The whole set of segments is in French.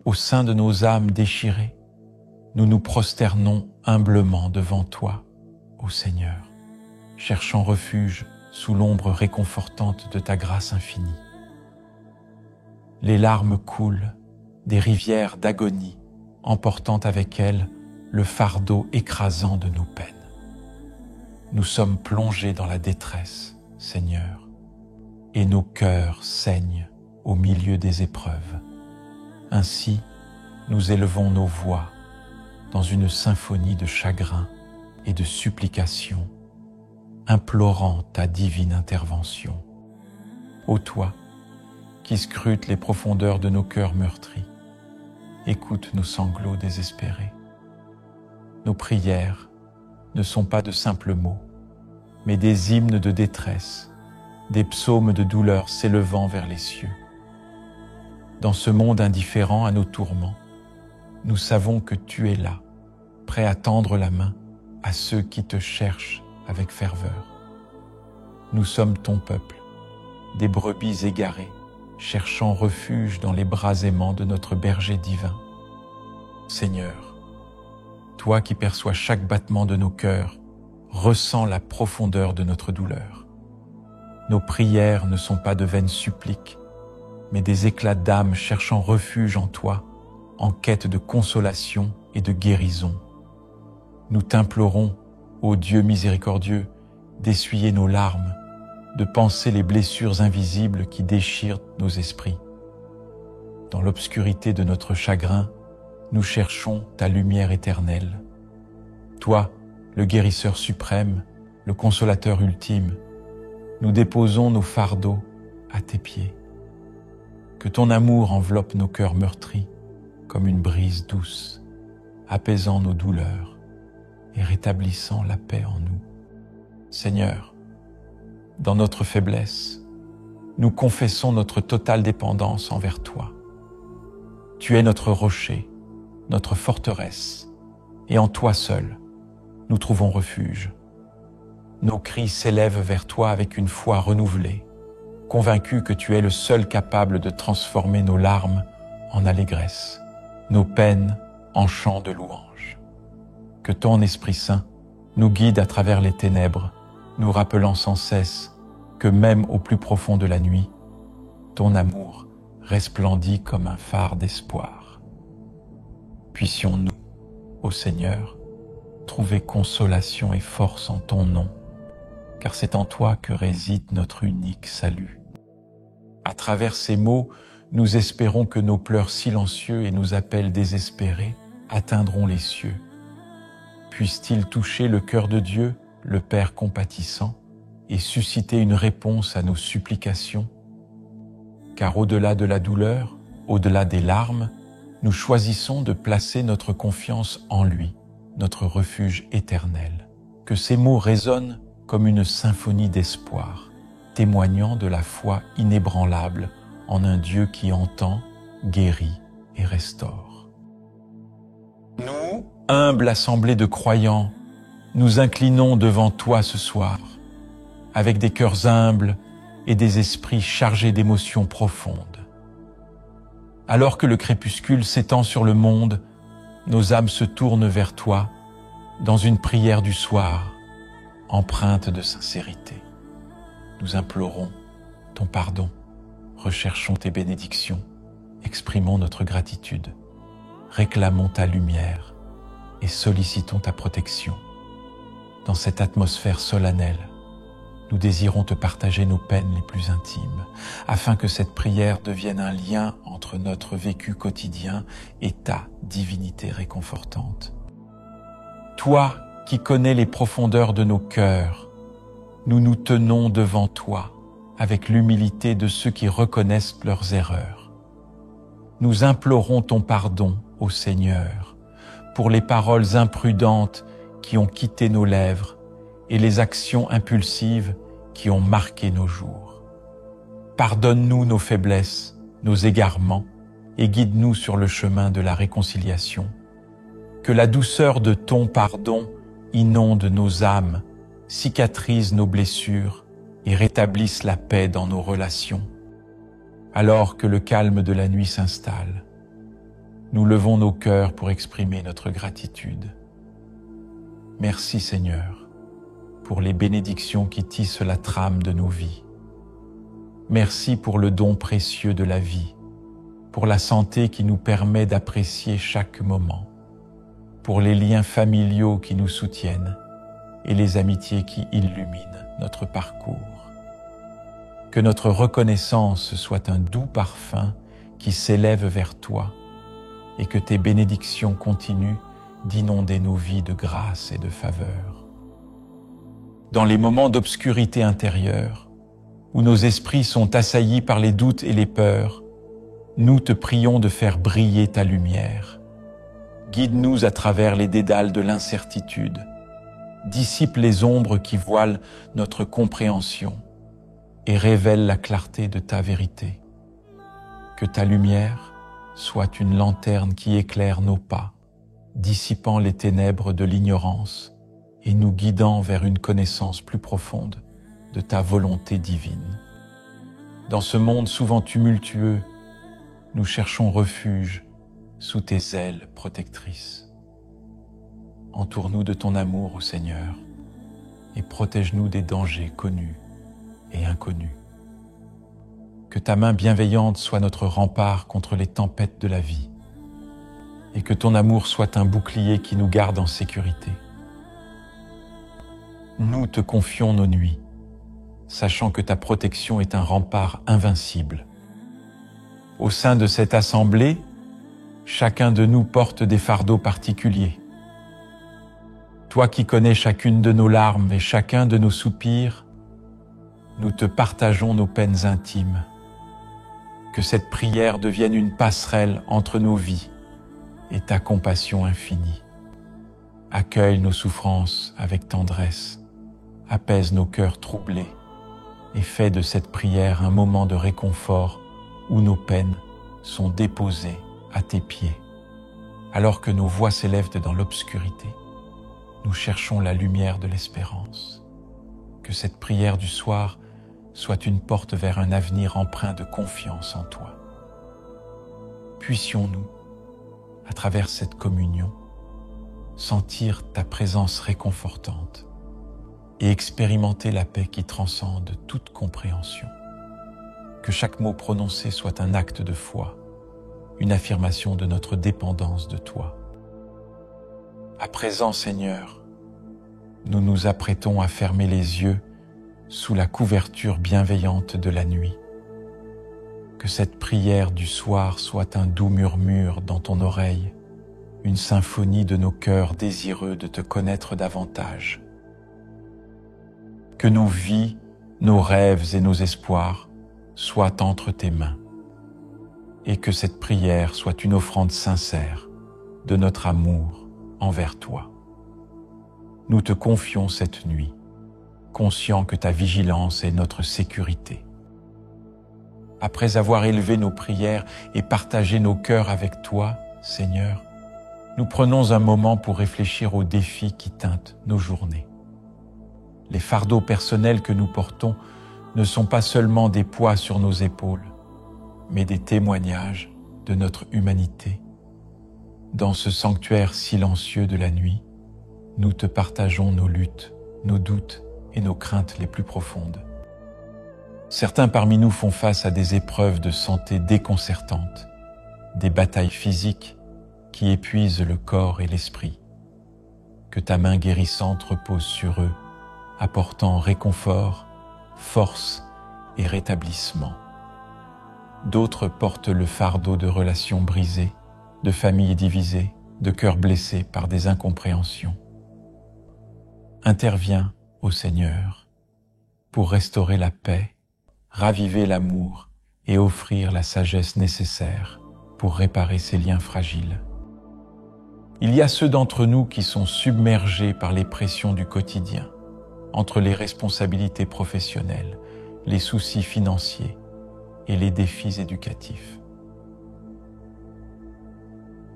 au sein de nos âmes déchirées, nous nous prosternons humblement devant toi, ô Seigneur, cherchant refuge sous l'ombre réconfortante de ta grâce infinie. Les larmes coulent, des rivières d'agonie, emportant avec elles le fardeau écrasant de nos peines. Nous sommes plongés dans la détresse, Seigneur, et nos cœurs saignent au milieu des épreuves. Ainsi, nous élevons nos voix dans une symphonie de chagrin et de supplication, implorant ta divine intervention. Ô toi, qui scrutes les profondeurs de nos cœurs meurtris, écoute nos sanglots désespérés. Nos prières ne sont pas de simples mots, mais des hymnes de détresse, des psaumes de douleur s'élevant vers les cieux. Dans ce monde indifférent à nos tourments, nous savons que tu es là, prêt à tendre la main à ceux qui te cherchent avec ferveur. Nous sommes ton peuple, des brebis égarées, cherchant refuge dans les bras aimants de notre berger divin. Seigneur, toi qui perçois chaque battement de nos cœurs, ressens la profondeur de notre douleur. Nos prières ne sont pas de vaines suppliques, mais des éclats d'âme cherchant refuge en toi, en quête de consolation et de guérison. Nous t'implorons, ô Dieu miséricordieux, d'essuyer nos larmes, de panser les blessures invisibles qui déchirent nos esprits. Dans l'obscurité de notre chagrin, nous cherchons ta lumière éternelle. Toi, le guérisseur suprême, le consolateur ultime, nous déposons nos fardeaux à tes pieds. Que ton amour enveloppe nos cœurs meurtris comme une brise douce, apaisant nos douleurs et rétablissant la paix en nous. Seigneur, dans notre faiblesse, nous confessons notre totale dépendance envers toi. Tu es notre rocher, notre forteresse, et en toi seul, nous trouvons refuge. Nos cris s'élèvent vers toi avec une foi renouvelée, convaincus que tu es le seul capable de transformer nos larmes en allégresse, nos peines en chants de louange. Que ton Esprit Saint nous guide à travers les ténèbres, nous rappelant sans cesse que même au plus profond de la nuit, ton amour resplendit comme un phare d'espoir. Puissions-nous, ô Seigneur, trouver consolation et force en ton nom, car c'est en toi que réside notre unique salut. À travers ces mots, nous espérons que nos pleurs silencieux et nos appels désespérés atteindront les cieux. Puisse-t-il toucher le cœur de Dieu, le Père compatissant, et susciter une réponse à nos supplications? Car au-delà de la douleur, au-delà des larmes, nous choisissons de placer notre confiance en lui, notre refuge éternel. Que ces mots résonnent comme une symphonie d'espoir, témoignant de la foi inébranlable en un Dieu qui entend, guérit et restaure. Nous, humble assemblée de croyants, nous inclinons devant toi ce soir, avec des cœurs humbles et des esprits chargés d'émotions profondes. Alors que le crépuscule s'étend sur le monde, nos âmes se tournent vers toi dans une prière du soir, empreinte de sincérité. Nous implorons ton pardon, recherchons tes bénédictions, exprimons notre gratitude, réclamons ta lumière et sollicitons ta protection. Dans cette atmosphère solennelle, nous désirons te partager nos peines les plus intimes, afin que cette prière devienne un lien entre notre vécu quotidien et ta divinité réconfortante. Toi qui connais les profondeurs de nos cœurs, nous nous tenons devant toi avec l'humilité de ceux qui reconnaissent leurs erreurs. Nous implorons ton pardon, ô Seigneur, pour les paroles imprudentes qui ont quitté nos lèvres et les actions impulsives qui ont marqué nos jours. Pardonne-nous nos faiblesses, nos égarements, et guide-nous sur le chemin de la réconciliation. Que la douceur de ton pardon inonde nos âmes, cicatrise nos blessures et rétablisse la paix dans nos relations. Alors que le calme de la nuit s'installe, nous levons nos cœurs pour exprimer notre gratitude. Merci Seigneur, pour les bénédictions qui tissent la trame de nos vies. Merci pour le don précieux de la vie, pour la santé qui nous permet d'apprécier chaque moment, pour les liens familiaux qui nous soutiennent et les amitiés qui illuminent notre parcours. Que notre reconnaissance soit un doux parfum qui s'élève vers toi et que tes bénédictions continuent d'inonder nos vies de grâce et de faveur. Dans les moments d'obscurité intérieure, où nos esprits sont assaillis par les doutes et les peurs, nous te prions de faire briller ta lumière. Guide-nous à travers les dédales de l'incertitude. Dissipe les ombres qui voilent notre compréhension et révèle la clarté de ta vérité. Que ta lumière soit une lanterne qui éclaire nos pas, dissipant les ténèbres de l'ignorance et nous guidant vers une connaissance plus profonde de ta volonté divine. Dans ce monde souvent tumultueux, nous cherchons refuge sous tes ailes protectrices. Entoure-nous de ton amour, ô Seigneur, et protège-nous des dangers connus et inconnus. Que ta main bienveillante soit notre rempart contre les tempêtes de la vie, et que ton amour soit un bouclier qui nous garde en sécurité. Nous te confions nos nuits, sachant que ta protection est un rempart invincible. Au sein de cette assemblée, chacun de nous porte des fardeaux particuliers. Toi qui connais chacune de nos larmes et chacun de nos soupirs, nous te partageons nos peines intimes. Que cette prière devienne une passerelle entre nos vies et ta compassion infinie. Accueille nos souffrances avec tendresse, apaise nos cœurs troublés et fais de cette prière un moment de réconfort où nos peines sont déposées à tes pieds. Alors que nos voix s'élèvent dans l'obscurité, nous cherchons la lumière de l'espérance. Que cette prière du soir soit une porte vers un avenir empreint de confiance en toi. Puissions-nous, à travers cette communion, sentir ta présence réconfortante et expérimenter la paix qui transcende toute compréhension. Que chaque mot prononcé soit un acte de foi, une affirmation de notre dépendance de toi. À présent, Seigneur, nous nous apprêtons à fermer les yeux sous la couverture bienveillante de la nuit. Que cette prière du soir soit un doux murmure dans ton oreille, une symphonie de nos cœurs désireux de te connaître davantage. Que nos vies, nos rêves et nos espoirs soient entre tes mains, et que cette prière soit une offrande sincère de notre amour envers toi. Nous te confions cette nuit, conscients que ta vigilance est notre sécurité. Après avoir élevé nos prières et partagé nos cœurs avec toi, Seigneur, nous prenons un moment pour réfléchir aux défis qui teintent nos journées. Les fardeaux personnels que nous portons ne sont pas seulement des poids sur nos épaules, mais des témoignages de notre humanité. Dans ce sanctuaire silencieux de la nuit, nous te partageons nos luttes, nos doutes et nos craintes les plus profondes. Certains parmi nous font face à des épreuves de santé déconcertantes, des batailles physiques qui épuisent le corps et l'esprit. Que ta main guérissante repose sur eux, apportant réconfort, force et rétablissement. D'autres portent le fardeau de relations brisées, de familles divisées, de cœurs blessés par des incompréhensions. Interviens, ô Seigneur, pour restaurer la paix, raviver l'amour et offrir la sagesse nécessaire pour réparer ces liens fragiles. Il y a ceux d'entre nous qui sont submergés par les pressions du quotidien, entre les responsabilités professionnelles, les soucis financiers et les défis éducatifs.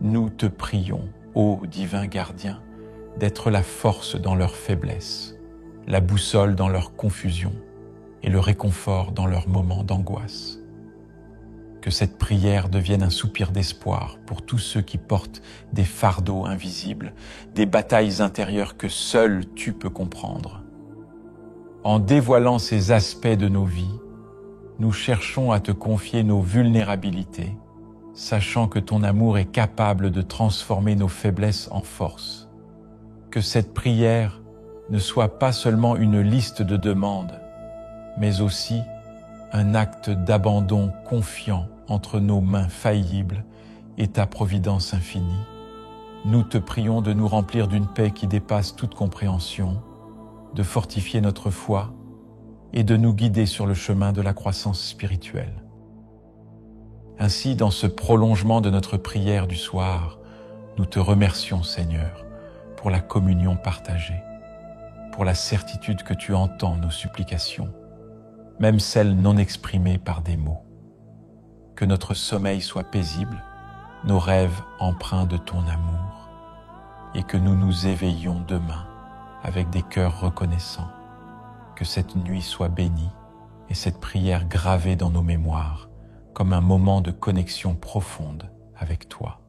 Nous te prions, ô divin gardien, d'être la force dans leur faiblesse, la boussole dans leur confusion et le réconfort dans leurs moments d'angoisse. Que cette prière devienne un soupir d'espoir pour tous ceux qui portent des fardeaux invisibles, des batailles intérieures que seul tu peux comprendre. En dévoilant ces aspects de nos vies, nous cherchons à te confier nos vulnérabilités, sachant que ton amour est capable de transformer nos faiblesses en force. Que cette prière ne soit pas seulement une liste de demandes, mais aussi un acte d'abandon confiant entre nos mains faillibles et ta providence infinie. Nous te prions de nous remplir d'une paix qui dépasse toute compréhension, de fortifier notre foi et de nous guider sur le chemin de la croissance spirituelle. Ainsi, dans ce prolongement de notre prière du soir, nous te remercions, Seigneur, pour la communion partagée, pour la certitude que tu entends nos supplications, même celles non exprimées par des mots. Que notre sommeil soit paisible, nos rêves empreints de ton amour, et que nous nous éveillions demain avec des cœurs reconnaissants. Que cette nuit soit bénie et cette prière gravée dans nos mémoires comme un moment de connexion profonde avec toi.